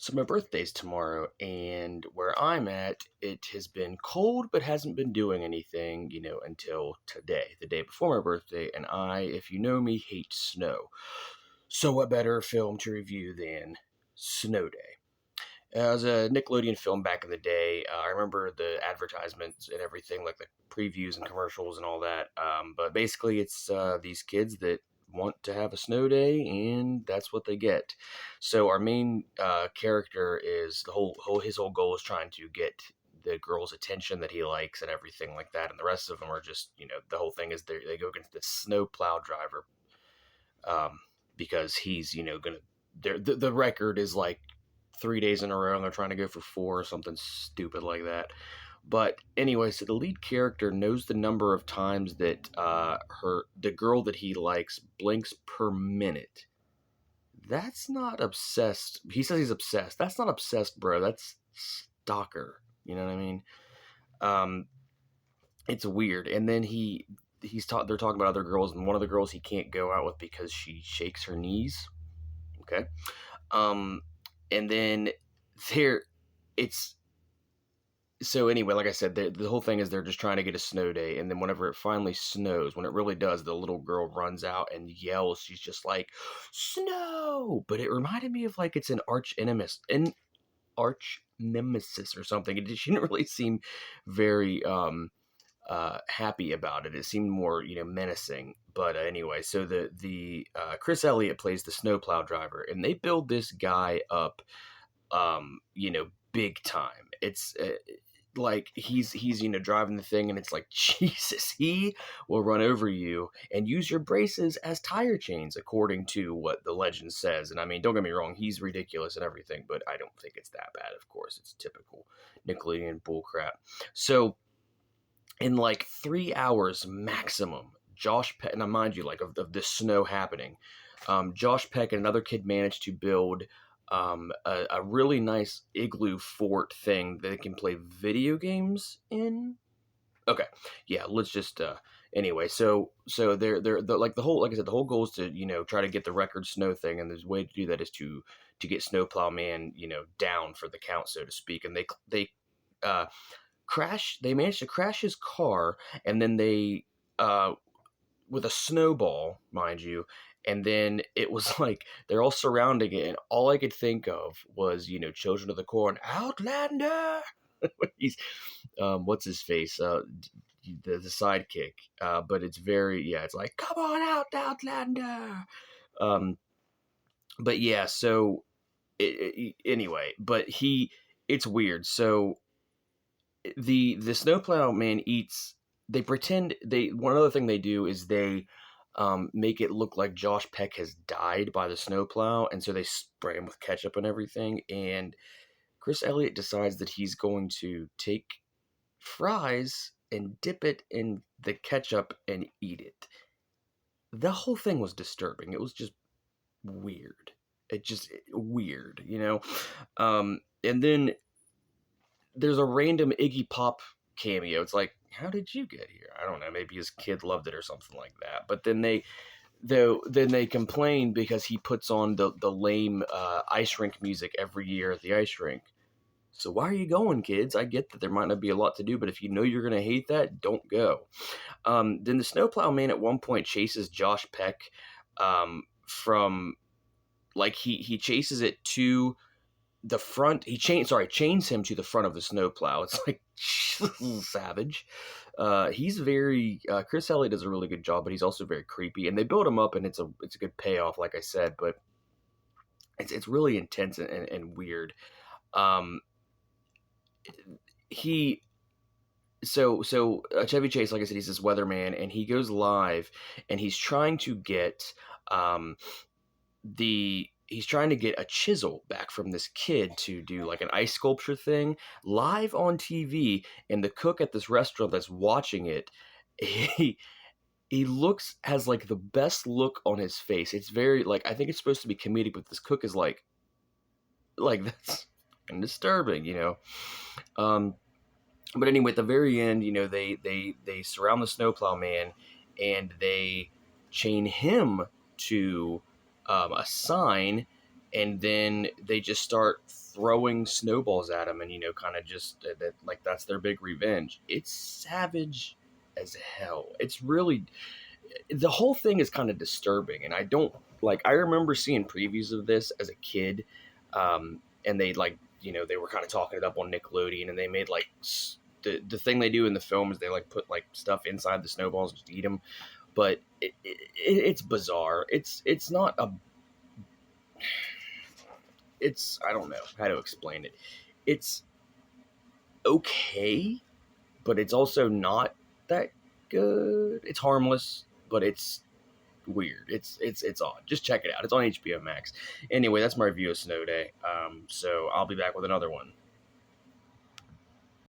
So my birthday's tomorrow, and where I'm at, it has been cold, but hasn't been doing anything, until today, the day before my birthday. And I, if you know me, hate snow. So what better film to review than Snow Day? It was a Nickelodeon film back in the day. I remember the advertisements and everything, like the previews and commercials and all that. But basically, it's these kids that want to have a snow day, and that's what they get. So our main character is his whole goal is trying to get the girl's attention that he likes and everything like that. And the rest of them are just, the whole thing is they go against this snow plow driver, um, because he's, gonna. The record is like 3 days in a row, and they're trying to go for four or something stupid like that. But anyway, so the lead character knows the number of times that the girl that he likes blinks per minute. That's not obsessed. He says he's obsessed. That's not obsessed, bro. That's stalker. You know what I mean? Um, it's weird. And then they're talking about other girls, and one of the girls he can't go out with because she shakes her knees. Okay. Um, and then there, it's so anyway, like I said, the whole thing is they're just trying to get a snow day, and then whenever it finally snows, when it really does, the little girl runs out and yells. She's just like, "Snow!" But it reminded me of like it's arch nemesis or something. She didn't really seem very happy about it. It seemed more menacing. But anyway, so the Chris Elliott plays the snowplow driver, and they build this guy up, big time. It's like he's driving the thing, and it's like, Jesus, he will run over you and use your braces as tire chains, according to what the legend says. And I mean, don't get me wrong, he's ridiculous and everything, but I don't think it's that bad. Of course, it's typical Nickelodeon bullcrap. So in like 3 hours maximum, Josh Peck, now mind you, like of this snow happening, Josh Peck and another kid managed to build a really nice igloo fort thing that they can play video games in. Okay, yeah, let's just anyway. So they're like the whole, like I said, the whole goal is to try to get the record snow thing, and there's a way to do that is to get Snowplow Man down for the count, so to speak. And they uh they managed to crash his car, and then they with a snowball, mind you. And then it was like they're all surrounding it, and all I could think of was, Children of the Corn, Outlander. He's what's his face, the sidekick. But it's very, yeah, it's like, come on out, Outlander. Um, but yeah, so anyway, but it's weird. So the snowplow man eats. They pretend one other thing they do is they make it look like Josh Peck has died by the snowplow, and so they spray him with ketchup and everything. And Chris Elliott decides that he's going to take fries and dip it in the ketchup and eat it. The whole thing was disturbing. It was just weird. Weird. And then there's a random Iggy Pop cameo. It's like, how did you get here? I don't know. Maybe his kid loved it or something like that. But then they complain because he puts on the lame ice rink music every year at the ice rink. So why are you going, kids? I get that there might not be a lot to do, but if you know you're going to hate that, don't go. Then the snowplow man at one point chases Josh Peck from, like, he chases it to the front. Chains him to the front of the snowplow. It's like, savage. He's very Chris Elliott does a really good job, but he's also very creepy. And they build him up, and it's a good payoff, like I said. But it's really intense and weird. He so Chevy Chase, like I said, he's this weatherman, and he goes live, and he's trying to get he's trying to get a chisel back from this kid to do like an ice sculpture thing live on TV. And the cook at this restaurant that's watching it, he has like the best look on his face. It's very, like, I think it's supposed to be comedic, but this cook is like that's disturbing. But anyway, at the very end, they surround the snowplow man, and they chain him to a sign, and then they just start throwing snowballs at him, and kind of just that, like, that's their big revenge. It's savage as hell. It's really, the whole thing is kind of disturbing, and I don't like. I remember seeing previews of this as a kid, and they like, they were kind of talking it up on Nickelodeon, and they made like the thing they do in the film is they like put like stuff inside the snowballs and just eat them. But it's bizarre. It's not a. It's, I don't know how to explain it. It's okay, but it's also not that good. It's harmless, but it's weird. It's odd. Just check it out. It's on HBO Max. Anyway, that's my review of Snow Day. So I'll be back with another one.